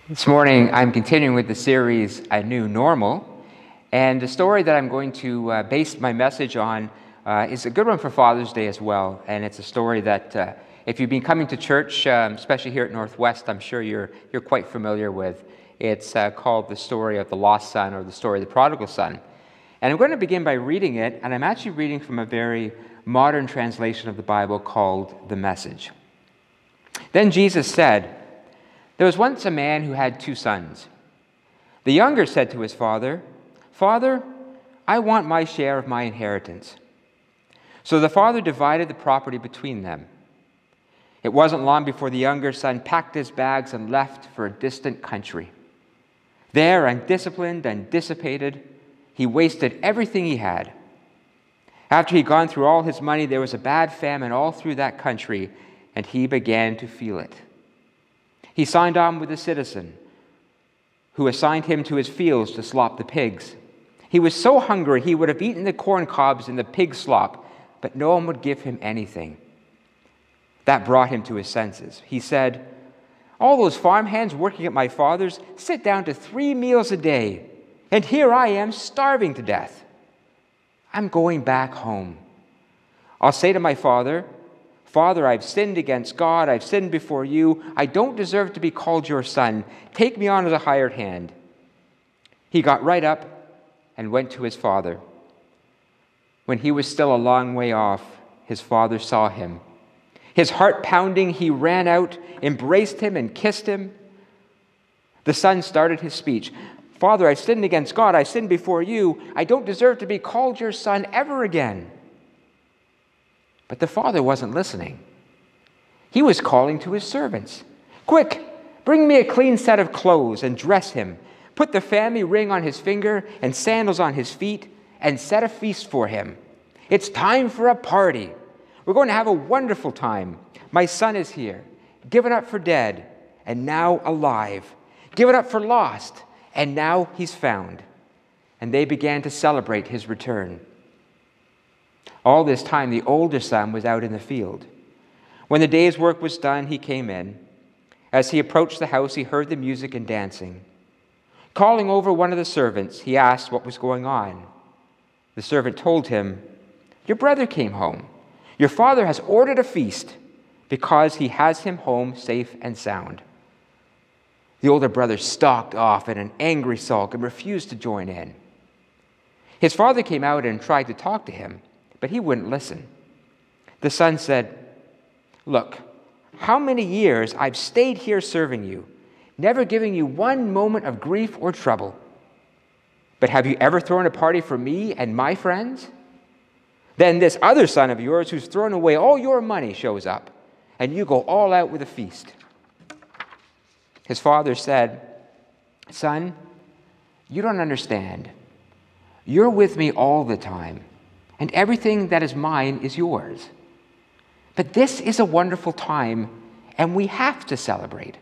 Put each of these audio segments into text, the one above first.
This morning, I'm continuing with the series, A New Normal, and the story that I'm going to base my message on is a good one for Father's Day as well, and it's a story that if you've been coming to church, especially here at Northwest, I'm sure you're quite familiar with. It's called the story of the lost son, or the story of the prodigal son. And I'm going to begin by reading it, and I'm actually reading from a very modern translation of the Bible called The Message. Then Jesus said, "There was once a man who had 2 sons. The younger said to his father, 'Father, I want my share of my inheritance.' So the father divided the property between them. It wasn't long before the younger son packed his bags and left for a distant country. There, undisciplined and dissipated, he wasted everything he had. After he'd gone through all his money, there was a bad famine all through that country, and he began to feel it. He signed on with a citizen who assigned him to his fields to slop the pigs. He was so hungry he would have eaten the corn cobs in the pig slop, but no one would give him anything. That brought him to his senses. He said, 'All those farmhands working at my father's sit down to 3 meals a day, and here I am starving to death. I'm going back home. I'll say to my father, Father, I've sinned against God, I've sinned before you, I don't deserve to be called your son. Take me on as a hired hand.' He got right up and went to his father. When he was still a long way off, his father saw him. His heart pounding, he ran out, embraced him, and kissed him. The son started his speech. 'Father, I've sinned against God, I've sinned before you, I don't deserve to be called your son ever again.' But the father wasn't listening. He was calling to his servants. 'Quick, bring me a clean set of clothes and dress him. Put the family ring on his finger and sandals on his feet and set a feast for him. It's time for a party. We're going to have a wonderful time. My son is here, given up for dead and now alive, given up for lost and now he's found.' And they began to celebrate his return. All this time, the older son was out in the field. When the day's work was done, he came in. As he approached the house, he heard the music and dancing. Calling over one of the servants, he asked what was going on. The servant told him, 'Your brother came home. Your father has ordered a feast because he has him home safe and sound.' The older brother stalked off in an angry sulk and refused to join in. His father came out and tried to talk to him, but he wouldn't listen. The son said, 'Look, how many years I've stayed here serving you, never giving you one moment of grief or trouble. But have you ever thrown a party for me and my friends? Then this other son of yours who's thrown away all your money shows up, and you go all out with a feast.' His father said, 'Son, you don't understand. You're with me all the time, and everything that is mine is yours. But this is a wonderful time, and we have to celebrate.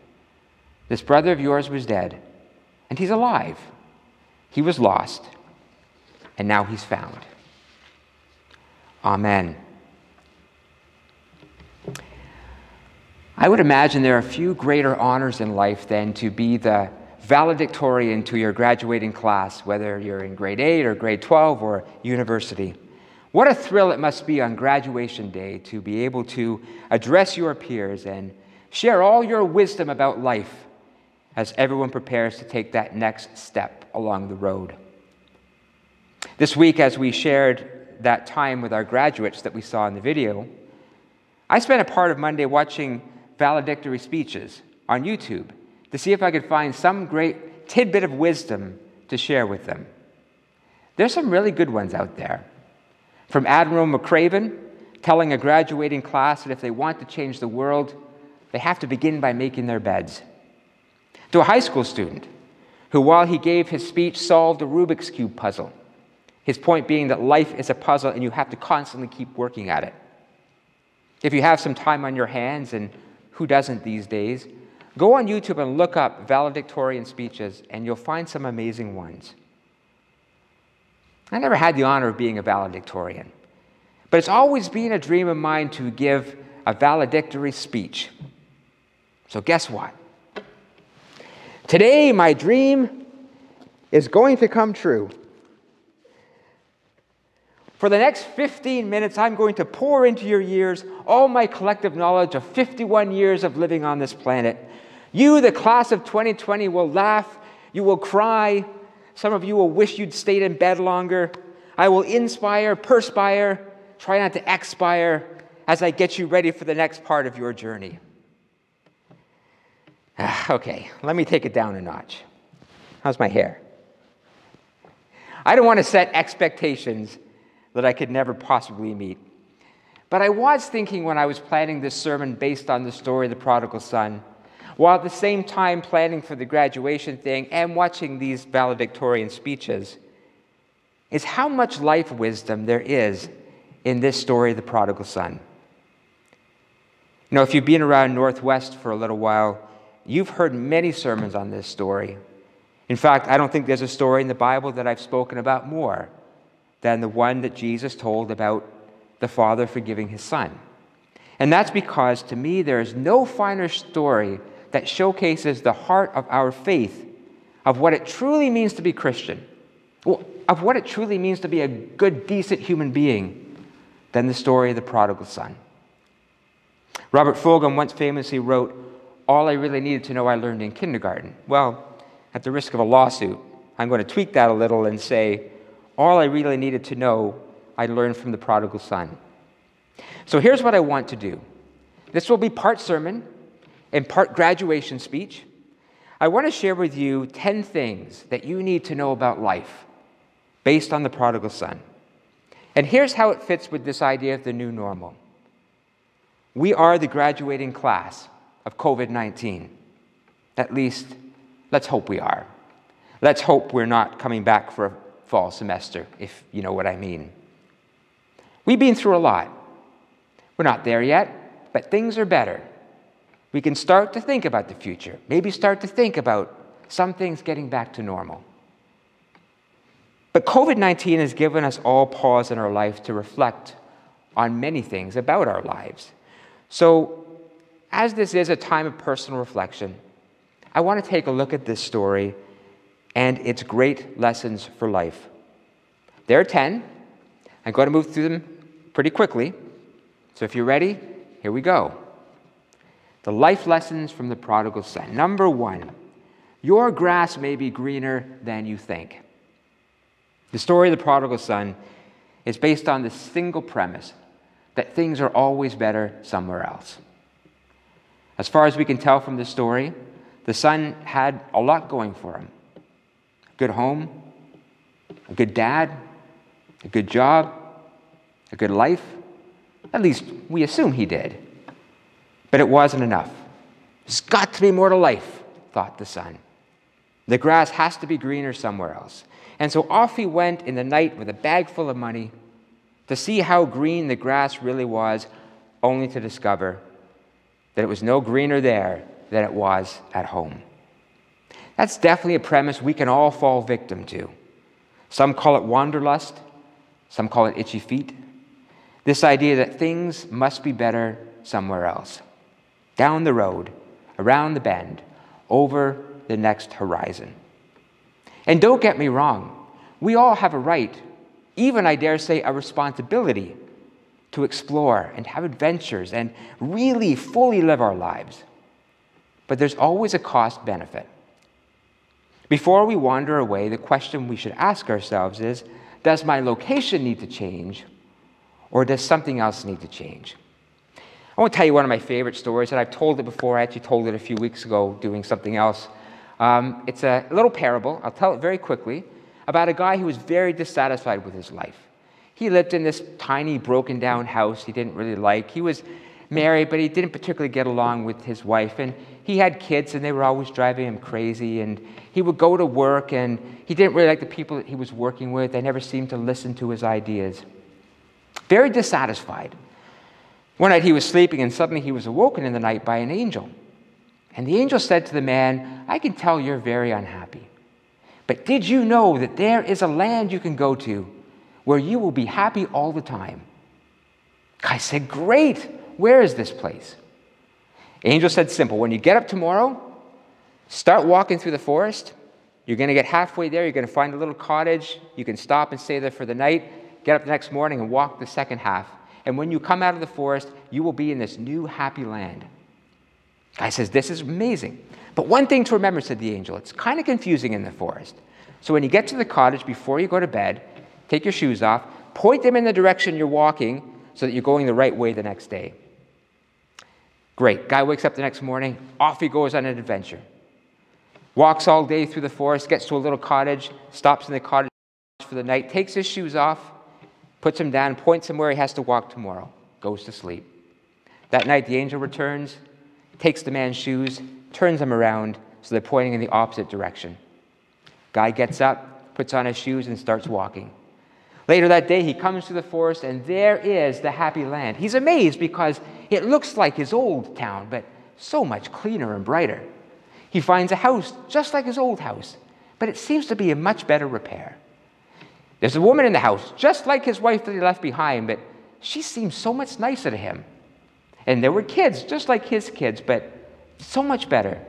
This brother of yours was dead, and he's alive. He was lost, and now he's found.' Amen." I would imagine there are few greater honors in life than to be the valedictorian to your graduating class, whether you're in grade 8 or grade 12 or university. What a thrill it must be on graduation day to be able to address your peers and share all your wisdom about life as everyone prepares to take that next step along the road. This week, as we shared that time with our graduates that we saw in the video, I spent a part of Monday watching valedictory speeches on YouTube to see if I could find some great tidbit of wisdom to share with them. There's some really good ones out there. From Admiral McCraven telling a graduating class that if they want to change the world, they have to begin by making their beds. To a high school student who, while he gave his speech, solved a Rubik's Cube puzzle. His point being that life is a puzzle and you have to constantly keep working at it. If you have some time on your hands, and who doesn't these days, go on YouTube and look up valedictorian speeches and you'll find some amazing ones. I never had the honor of being a valedictorian, but it's always been a dream of mine to give a valedictory speech. So guess what? Today, my dream is going to come true. For the next 15 minutes, I'm going to pour into your ears all my collective knowledge of 51 years of living on this planet. You, the class of 2020, will laugh. You will cry. Some of you will wish you'd stayed in bed longer. I will inspire, perspire, try not to expire as I get you ready for the next part of your journey. Okay, let me take it down a notch. How's my hair? I don't want to set expectations that I could never possibly meet. But I was thinking when I was planning this sermon based on the story of the prodigal son, while at the same time planning for the graduation thing and watching these valedictorian speeches, is how much life wisdom there is in this story of the prodigal son. You know, if you've been around Northwest for a little while, you've heard many sermons on this story. In fact, I don't think there's a story in the Bible that I've spoken about more than the one that Jesus told about the Father forgiving his Son. And that's because, to me, there is no finer story that showcases the heart of our faith, of what it truly means to be Christian, of what it truly means to be a good, decent human being, than the story of the prodigal son. Robert Fulghum once famously wrote, "All I really needed to know I learned in kindergarten." Well, at the risk of a lawsuit, I'm going to tweak that a little and say, all I really needed to know I learned from the prodigal son. So here's what I want to do. This will be part sermon and part graduation speech. I want to share with you 10 things that you need to know about life based on the prodigal son. And here's how it fits with this idea of the new normal. We are the graduating class of COVID-19. At least, let's hope we are. Let's hope we're not coming back for a fall semester, if you know what I mean. We've been through a lot. We're not there yet, but things are better. We can start to think about the future, maybe start to think about some things getting back to normal. But COVID-19 has given us all pause in our life to reflect on many things about our lives. So, as this is a time of personal reflection, I want to take a look at this story and its great lessons for life. There are 10. I'm going to move through them pretty quickly. So if you're ready, here we go. The life lessons from the prodigal son. Number 1, your grass may be greener than you think. The story of the prodigal son is based on the single premise that things are always better somewhere else. As far as we can tell from the story, the son had a lot going for him. A good home, a good dad, a good job, a good life. At least we assume he did. But it wasn't enough. There's got to be more to life, thought the son. The grass has to be greener somewhere else. And so off he went in the night with a bag full of money to see how green the grass really was, only to discover that it was no greener there than it was at home. That's definitely a premise we can all fall victim to. Some call it wanderlust. Some call it itchy feet. This idea that things must be better somewhere else. Down the road, around the bend, over the next horizon. And don't get me wrong, we all have a right, even I dare say a responsibility, to explore and have adventures and really fully live our lives. But there's always a cost-benefit. Before we wander away, the question we should ask ourselves is, does my location need to change, or does something else need to change? I want to tell you one of my favorite stories, and I've told it before. I actually told it a few weeks ago doing something else. It's a little parable, I'll tell it very quickly, about a guy who was very dissatisfied with his life. He lived in this tiny, broken-down house he didn't really like. He was married, but he didn't particularly get along with his wife, and he had kids, and they were always driving him crazy, and he would go to work, and he didn't really like the people that he was working with. They never seemed to listen to his ideas. Very dissatisfied. One night he was sleeping, and suddenly he was awoken in the night by an angel. And the angel said to the man, "I can tell you're very unhappy. But did you know that there is a land you can go to where you will be happy all the time?" Guy said, "Great. Where is this place?" Angel said, "Simple. When you get up tomorrow, Start walking through the forest. You're going to get halfway there. You're going to find a little cottage. You can stop and stay there for the night. Get up the next morning and walk the second half. And when you come out of the forest, you will be in this new happy land. Guy says, this is amazing. But one thing to remember, said the angel, it's kind of confusing in the forest. So when you get to the cottage, before you go to bed, take your shoes off, point them in the direction you're walking so that you're going the right way the next day. Great. Guy wakes up the next morning. Off he goes on an adventure. Walks all day through the forest, gets to a little cottage, stops in the cottage for the night, takes his shoes off, puts them down, points him where he has to walk tomorrow, goes to sleep. That night the angel returns, takes the man's shoes, turns them around so they're pointing in the opposite direction. Guy gets up, puts on his shoes, and starts walking. Later that day, he comes to the forest, and there is the happy land. He's amazed because it looks like his old town, but so much cleaner and brighter. He finds a house just like his old house, but it seems to be in much better repair. There's a woman in the house, just like his wife that he left behind, but she seems so much nicer to him. And there were kids, just like his kids, but so much better.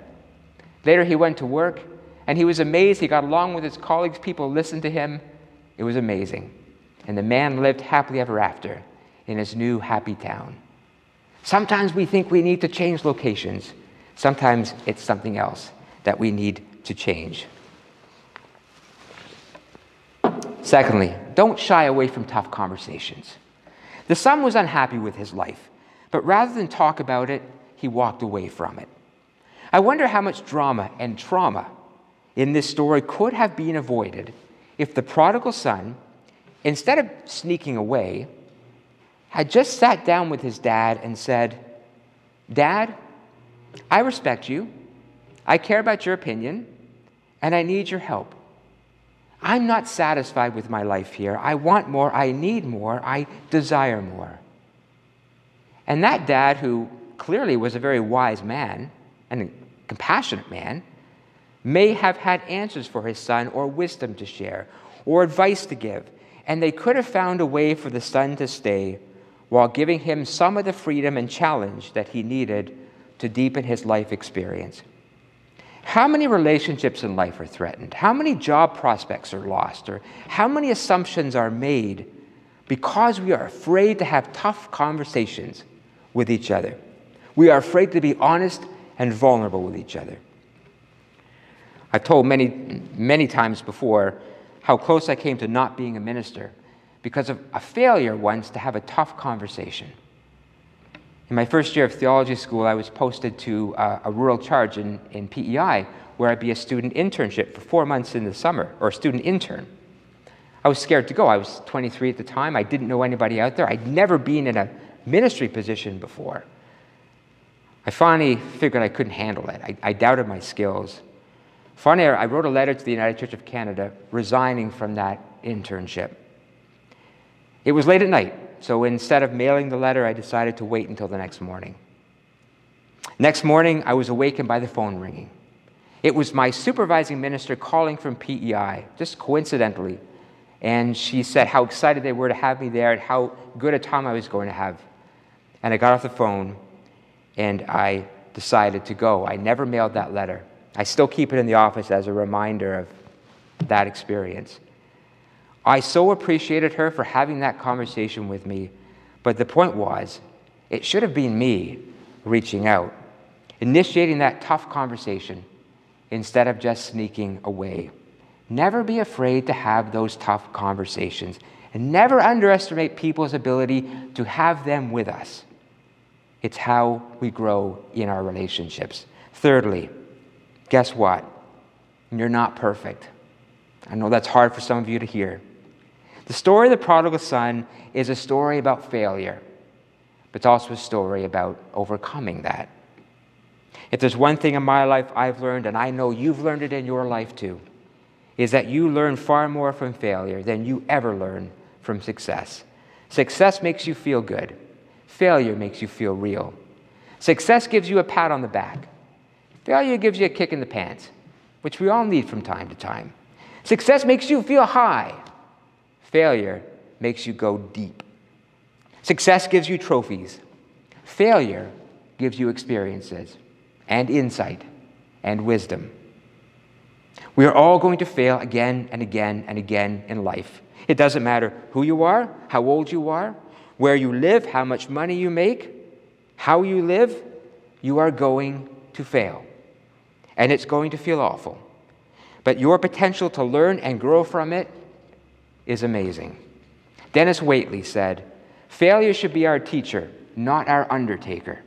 Later he went to work, and he was amazed. He got along with his colleagues. People listened to him. It was amazing. And the man lived happily ever after in his new happy town. Sometimes we think we need to change locations. Sometimes it's something else that we need to change. Secondly, don't shy away from tough conversations. The son was unhappy with his life, but rather than talk about it, he walked away from it. I wonder how much drama and trauma in this story could have been avoided if the prodigal son, instead of sneaking away, had just sat down with his dad and said, "Dad, I respect you, I care about your opinion, and I need your help. I'm not satisfied with my life here. I want more, I need more, I desire more." And that dad, who clearly was a very wise man and a compassionate man, may have had answers for his son or wisdom to share or advice to give, and they could have found a way for the son to stay while giving him some of the freedom and challenge that he needed to deepen his life experience. How many relationships in life are threatened? How many job prospects are lost? Or how many assumptions are made because we are afraid to have tough conversations with each other? We are afraid to be honest and vulnerable with each other. I've told many times before how close I came to not being a minister because of a failure once to have a tough conversation. In my first year of theology school, I was posted to a rural charge in PEI, where I'd be a student internship for 4 months in the summer, or a student intern. I was scared to go. I was 23 at the time. I didn't know anybody out there. I'd never been in a ministry position before. I finally figured I couldn't handle it. I doubted my skills. Finally, I wrote a letter to the United Church of Canada resigning from that internship. It was late at night, so instead of mailing the letter, I decided to wait until the next morning. Next morning, I was awakened by the phone ringing. It was my supervising minister calling from PEI, just coincidentally, and she said how excited they were to have me there and how good a time I was going to have. And I got off the phone, and I decided to go. I never mailed that letter. I still keep it in the office as a reminder of that experience. I so appreciated her for having that conversation with me, but the point was, it should have been me reaching out, initiating that tough conversation instead of just sneaking away. Never be afraid to have those tough conversations, and never underestimate people's ability to have them with us. It's how we grow in our relationships. Thirdly, guess what? You're not perfect. I know that's hard for some of you to hear. The story of the prodigal son is a story about failure, but it's also a story about overcoming that. If there's one thing in my life I've learned, and I know you've learned it in your life too, is that you learn far more from failure than you ever learn from success. Success makes you feel good. Failure makes you feel real. Success gives you a pat on the back. Failure gives you a kick in the pants, which we all need from time to time. Success makes you feel high. Failure makes you go deep. Success gives you trophies. Failure gives you experiences and insight and wisdom. We are all going to fail again and again and again in life. It doesn't matter who you are, how old you are, where you live, how much money you make, how you live, you are going to fail. And it's going to feel awful. But your potential to learn and grow from it is amazing. Dennis Waitley said, "Failure should be our teacher, not our undertaker."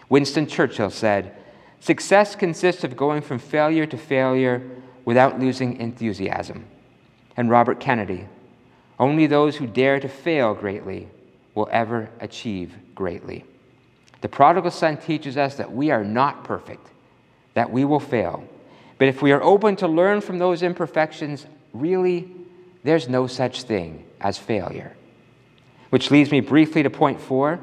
Winston Churchill said, "Success consists of going from failure to failure without losing enthusiasm." And Robert Kennedy, "Only those who dare to fail greatly will ever achieve greatly." The prodigal son teaches us that we are not perfect, that we will fail. But if we are open to learn from those imperfections, really, there's no such thing as failure. Which leads me briefly to point 4.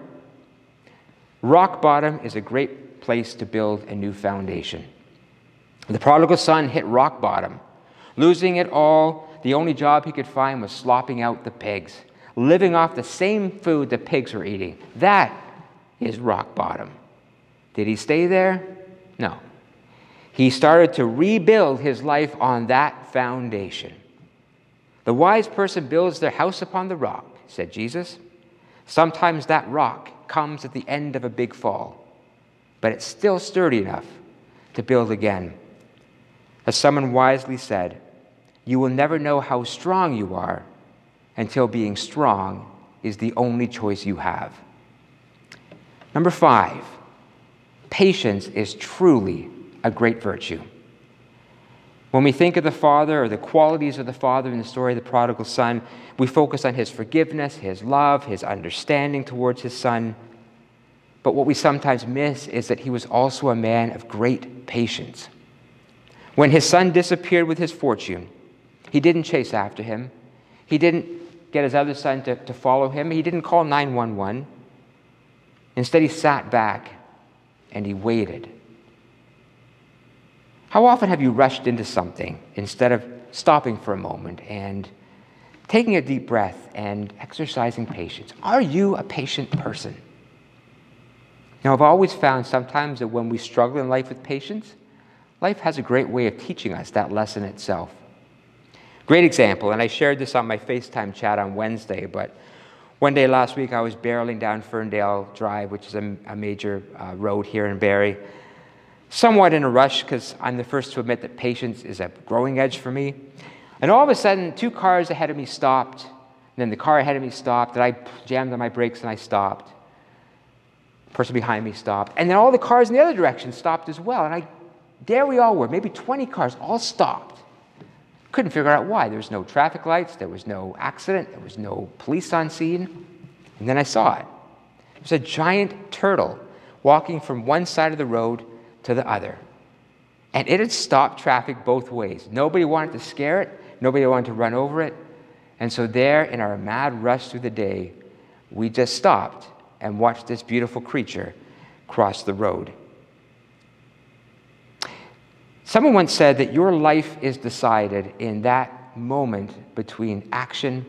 Rock bottom is a great place to build a new foundation. The prodigal son hit rock bottom. Losing it all, the only job he could find was slopping out the pigs, living off the same food the pigs were eating. That is rock bottom. Did he stay there? No. He started to rebuild his life on that foundation. The wise person builds their house upon the rock, said Jesus. Sometimes that rock comes at the end of a big fall, but it's still sturdy enough to build again. As someone wisely said, you will never know how strong you are until being strong is the only choice you have. Number 5, patience is truly a great virtue. When we think of the Father or the qualities of the Father in the story of the prodigal son, we focus on his forgiveness, his love, his understanding towards his son. But what we sometimes miss is that he was also a man of great patience. When his son disappeared with his fortune, he didn't chase after him. He didn't get his other son to follow him. He didn't call 911. Instead, he sat back and he waited. How often have you rushed into something instead of stopping for a moment and taking a deep breath and exercising patience? Are you a patient person? Now, I've always found sometimes that when we struggle in life with patience, life has a great way of teaching us that lesson itself. Great example, and I shared this on my FaceTime chat on Wednesday, but one day last week I was barreling down Ferndale Drive, which is a major road here in Barrie, somewhat in a rush because I'm the first to admit that patience is a growing edge for me. And all of a sudden, 2 cars ahead of me stopped, and then the car ahead of me stopped, and I jammed on my brakes and I stopped. The person behind me stopped, and then all the cars in the other direction stopped as well. And there we all were, maybe 20 cars, all stopped. Couldn't figure out why. There was no traffic lights, there was no accident, there was no police on scene. And then I saw it. It was a giant turtle walking from one side of the road to the other. And it had stopped traffic both ways. Nobody wanted to scare it, nobody wanted to run over it. And so there, in our mad rush through the day, we just stopped and watched this beautiful creature cross the road. Someone once said that your life is decided in that moment between action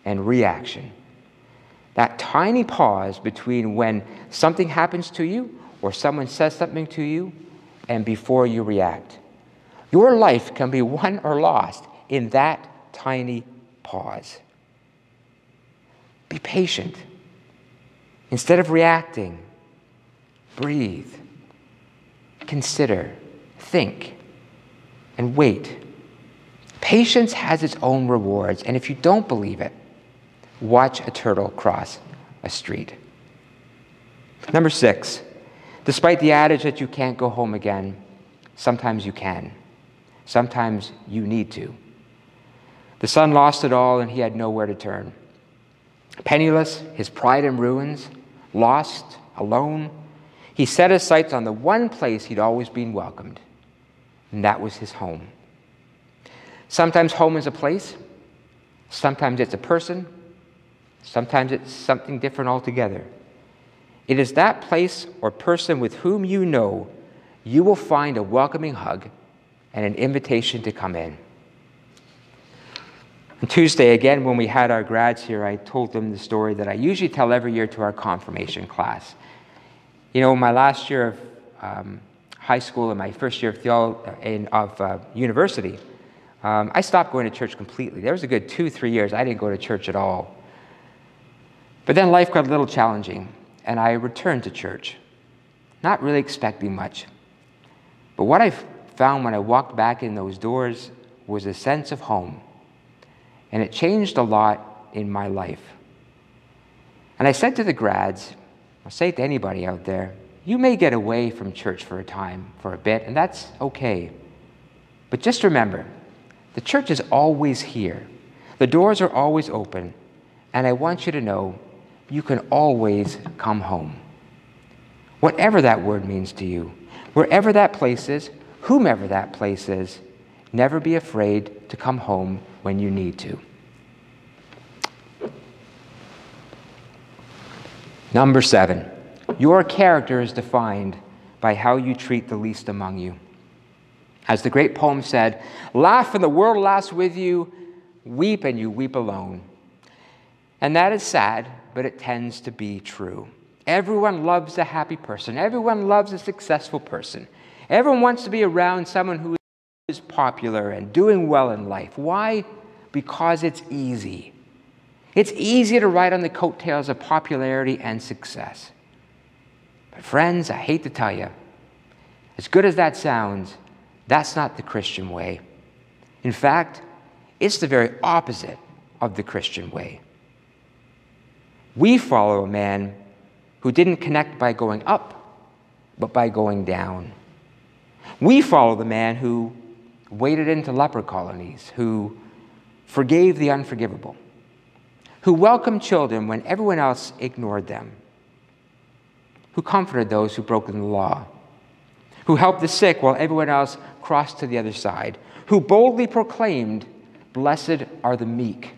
and reaction. That tiny pause between when something happens to you or someone says something to you and before you react. Your life can be won or lost in that tiny pause. Be patient. Instead of reacting, breathe, consider, think, and wait. Patience has its own rewards, and if you don't believe it, watch a turtle cross a street. Number 6, despite the adage that you can't go home again, sometimes you can. Sometimes you need to. The son lost it all, and he had nowhere to turn. Penniless, his pride in ruins, lost, alone, he set his sights on the one place he'd always been welcomed, and that was his home. Sometimes home is a place, sometimes it's a person, sometimes it's something different altogether. It is that place or person with whom you know you will find a welcoming hug and an invitation to come in. On Tuesday, again, when we had our grads here, I told them the story that I usually tell every year to our confirmation class. You know, my last year of high school and my first year of university, I stopped going to church completely. There was a good 2-3 years I didn't go to church at all. But then life got a little challenging, and I returned to church, not really expecting much. But what I found when I walked back in those doors was a sense of home, and it changed a lot in my life. And I said to the grads, I'll say it to anybody out there, you may get away from church for a time, for a bit, and that's okay. But just remember, the church is always here. The doors are always open, and I want you to know you can always come home. Whatever that word means to you, wherever that place is, whomever that place is, never be afraid to come home when you need to. Number 7, your character is defined by how you treat the least among you. As the great poem said, laugh and the world laughs with you, weep and you weep alone. And that is sad, but it tends to be true. Everyone loves a happy person. Everyone loves a successful person. Everyone wants to be around someone who is popular and doing well in life. Why? Because it's easy. It's easy to ride on the coattails of popularity and success. But friends, I hate to tell you, as good as that sounds, that's not the Christian way. In fact, it's the very opposite of the Christian way. We follow a man who didn't connect by going up, but by going down. We follow the man who waded into leper colonies, who forgave the unforgivable, who welcomed children when everyone else ignored them, who comforted those who broke the law, who helped the sick while everyone else crossed to the other side, who boldly proclaimed, "Blessed are the meek."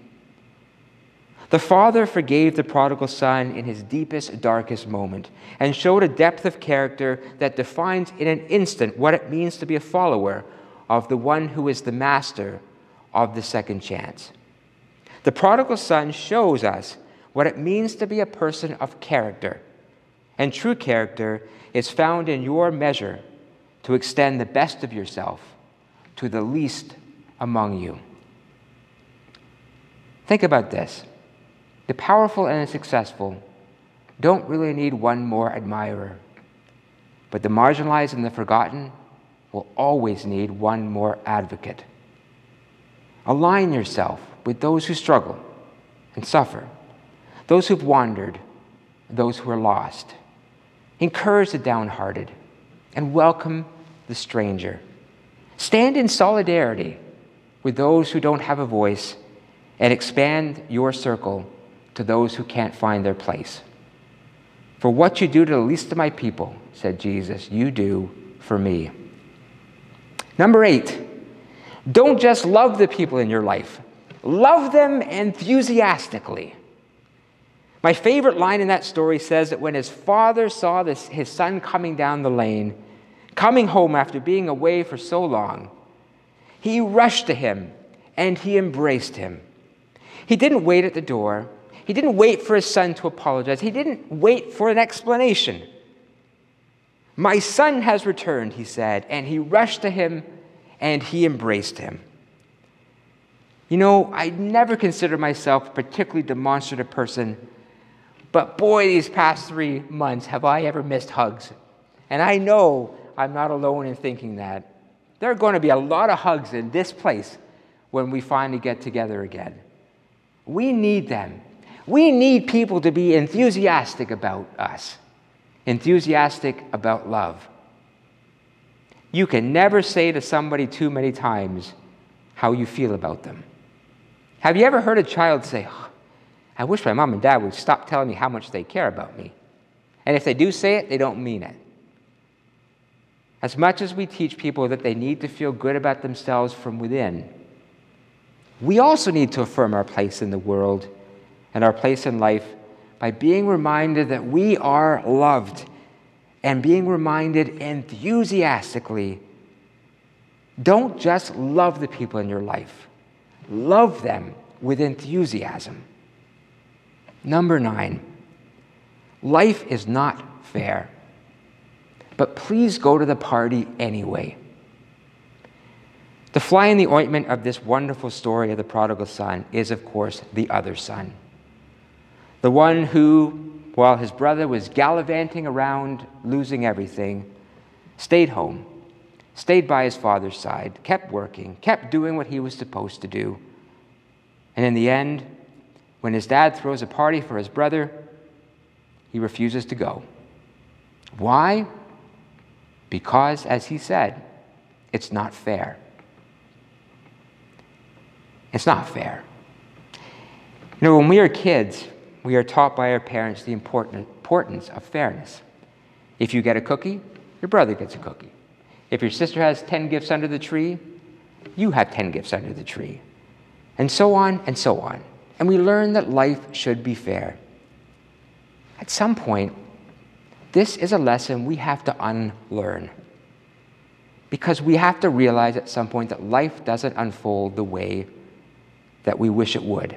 The Father forgave the prodigal son in his deepest, darkest moment and showed a depth of character that defines in an instant what it means to be a follower of the one who is the master of the second chance. The prodigal son shows us what it means to be a person of character, and true character is found in your measure to extend the best of yourself to the least among you. Think about this. The powerful and the successful don't really need one more admirer, but the marginalized and the forgotten will always need one more advocate. Align yourself with those who struggle and suffer, those who've wandered, those who are lost. Encourage the downhearted and welcome the stranger. Stand in solidarity with those who don't have a voice and expand your circle to those who can't find their place. For what you do to the least of my people, said Jesus, you do for me. Number 8, don't just love the people in your life. Love them enthusiastically. My favorite line in that story says that when his father saw his son coming down the lane, coming home after being away for so long, he rushed to him and he embraced him. He didn't wait at the door. He didn't wait for his son to apologize. He didn't wait for an explanation. My son has returned, he said, and he rushed to him and he embraced him. You know, I never considered myself a particularly demonstrative person, but boy, these past 3 months have I ever missed hugs. And I know I'm not alone in thinking that. There are going to be a lot of hugs in this place when we finally get together again. We need them. We need people to be enthusiastic about us, enthusiastic about love. You can never say to somebody too many times how you feel about them. Have you ever heard a child say, oh, I wish my mom and dad would stop telling me how much they care about me? And if they do say it, they don't mean it. As much as we teach people that they need to feel good about themselves from within, we also need to affirm our place in the world and our place in life by being reminded that we are loved and being reminded enthusiastically. Don't just love the people in your life. Love them with enthusiasm. Number 9, life is not fair. but please go to the party anyway. The fly in the ointment of this wonderful story of the prodigal son is, of course, the other son. The one who, while his brother was gallivanting around, losing everything, stayed home, stayed by his father's side, kept working, kept doing what he was supposed to do. And in the end, when his dad throws a party for his brother, he refuses to go. Why? Because, as he said, it's not fair. It's not fair. You know, when we are kids, we are taught by our parents the importance of fairness. If you get a cookie, your brother gets a cookie. If your sister has 10 gifts under the tree, you have 10 gifts under the tree. And so on and so on. And we learn that life should be fair. At some point, this is a lesson we have to unlearn. Because we have to realize at some point that life doesn't unfold the way that we wish it would.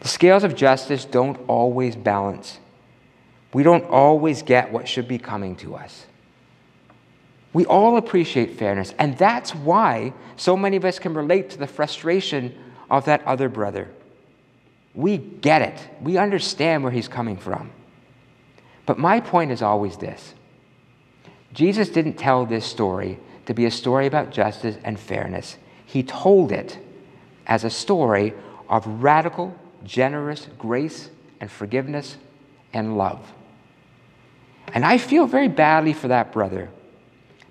The scales of justice don't always balance. We don't always get what should be coming to us. We all appreciate fairness, and that's why so many of us can relate to the frustration of that other brother. We get it. We understand where he's coming from. But my point is always this. Jesus didn't tell this story to be a story about justice and fairness. He told it as a story of radical, generous grace and forgiveness and love. And I feel very badly for that brother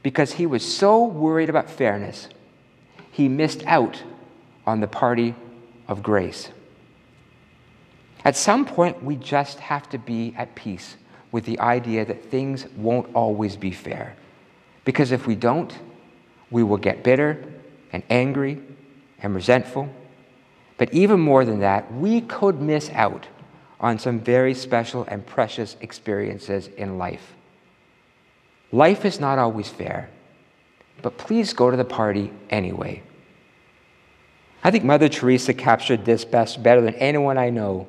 because he was so worried about fairness, he missed out on the party of grace. At some point, we just have to be at peace with the idea that things won't always be fair. Because if we don't, we will get bitter and angry and resentful. But even more than that, we could miss out on some very special and precious experiences in life. Life is not always fair, but please go to the party anyway. I think Mother Teresa captured this better than anyone I know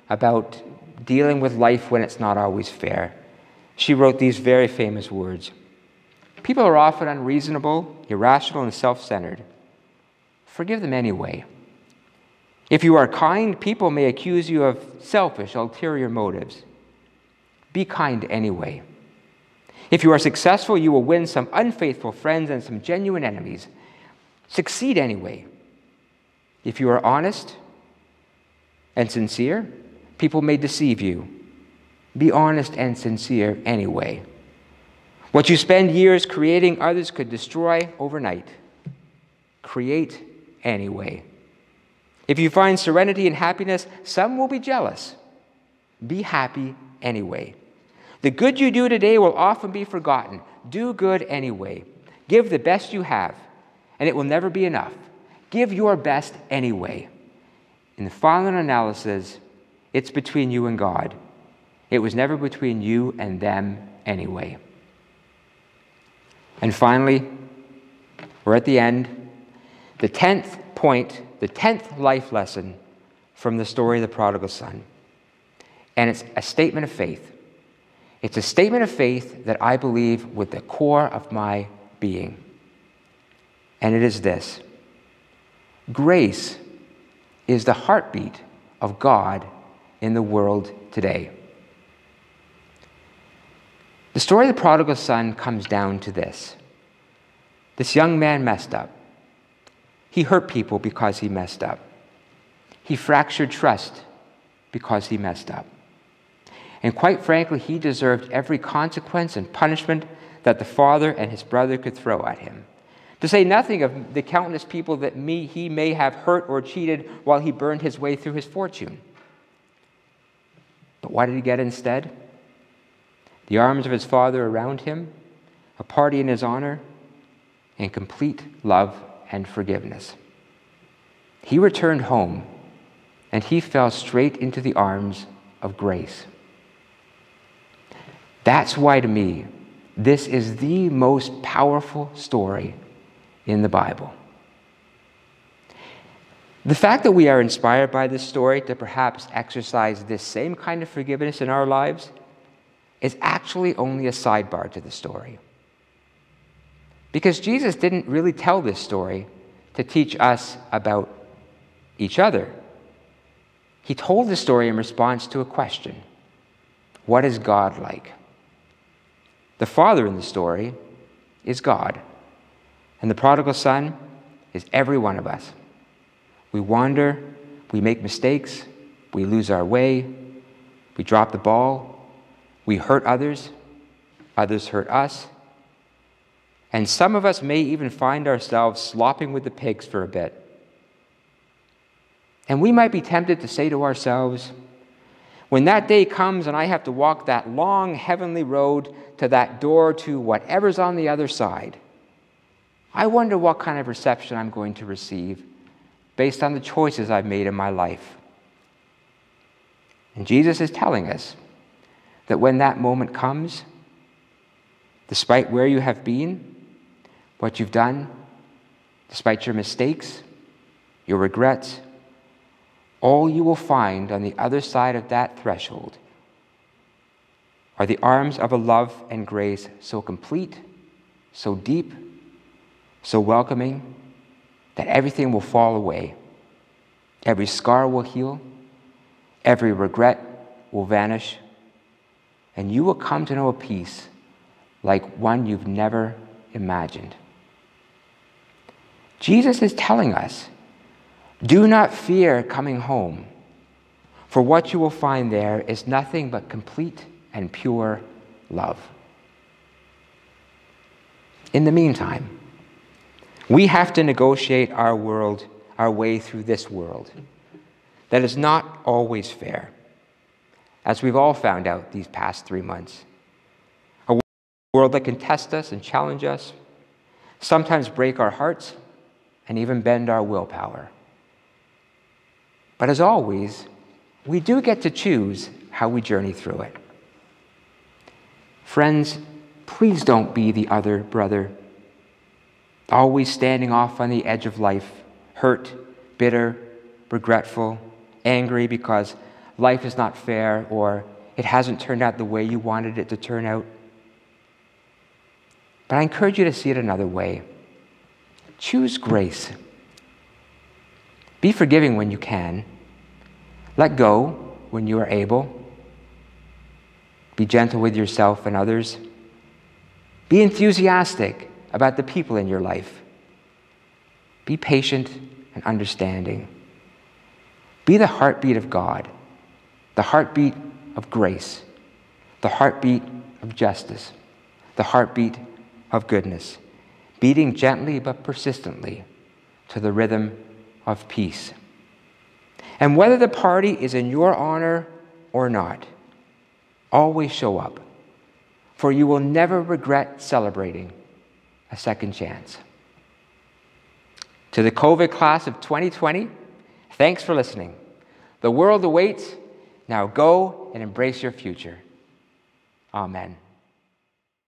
about dealing with life when it's not always fair. She wrote these very famous words. People are often unreasonable, irrational, and self-centered. Forgive them anyway. If you are kind, people may accuse you of selfish, ulterior motives. Be kind anyway. If you are successful, you will win some unfaithful friends and some genuine enemies. Succeed anyway. If you are honest and sincere, people may deceive you. Be honest and sincere anyway. What you spend years creating, others could destroy overnight. Create anyway. If you find serenity and happiness, some will be jealous. Be happy anyway. The good you do today will often be forgotten. Do good anyway. Give the best you have, and it will never be enough. Give your best anyway. In the final analysis, it's between you and God. It was never between you and them anyway. And finally, we're at the end. The 10th point, the 10th life lesson from the story of the prodigal son. And it's a statement of faith. It's a statement of faith that I believe with the core of my being. And it is this. Grace is the heartbeat of God in the world today. The story of the prodigal son comes down to this. This young man messed up. He hurt people because he messed up. He fractured trust because he messed up. And quite frankly, he deserved every consequence and punishment that the father and his brother could throw at him. To say nothing of the countless people that he may have hurt or cheated while he burned his way through his fortune. But what did he get instead? The arms of his father around him, a party in his honor, and complete love and forgiveness. He returned home, and he fell straight into the arms of grace. That's why, to me, this is the most powerful story in the Bible. The fact that we are inspired by this story to perhaps exercise this same kind of forgiveness in our lives, is actually only a sidebar to the story. Because Jesus didn't really tell this story to teach us about each other. He told the story in response to a question. What is God like? The father in the story is God. And the prodigal son is every one of us. We wander, we make mistakes, we lose our way, we drop the ball, we hurt others, others hurt us, and some of us may even find ourselves slopping with the pigs for a bit. And we might be tempted to say to ourselves, when that day comes and I have to walk that long heavenly road to that door to whatever's on the other side, I wonder what kind of reception I'm going to receive based on the choices I've made in my life. And Jesus is telling us that when that moment comes, despite where you have been, what you've done, despite your mistakes, your regrets, all you will find on the other side of that threshold are the arms of a love and grace so complete, so deep, so welcoming, that everything will fall away. Every scar will heal, every regret will vanish, and you will come to know a peace like one you've never imagined. Jesus is telling us, do not fear coming home, for what you will find there is nothing but complete and pure love. In the meantime, we have to negotiate our way through this world that is not always fair, as we've all found out these past 3 months. A world that can test us and challenge us, sometimes break our hearts, and even bend our willpower. But as always, we do get to choose how we journey through it. Friends, please don't be the other brother, always standing off on the edge of life, hurt, bitter, regretful, angry because life is not fair or it hasn't turned out the way you wanted it to turn out. But I encourage you to see it another way. Choose grace. Be forgiving when you can. Let go when you are able. Be gentle with yourself and others. Be enthusiastic about the people in your life. Be patient and understanding. Be the heartbeat of God, the heartbeat of grace, the heartbeat of justice, the heartbeat of goodness, beating gently but persistently to the rhythm of peace. And whether the party is in your honor or not, always show up, for you will never regret celebrating a second chance. To the COVID class of 2020, thanks for listening. The world awaits. Now go and embrace your future. Amen.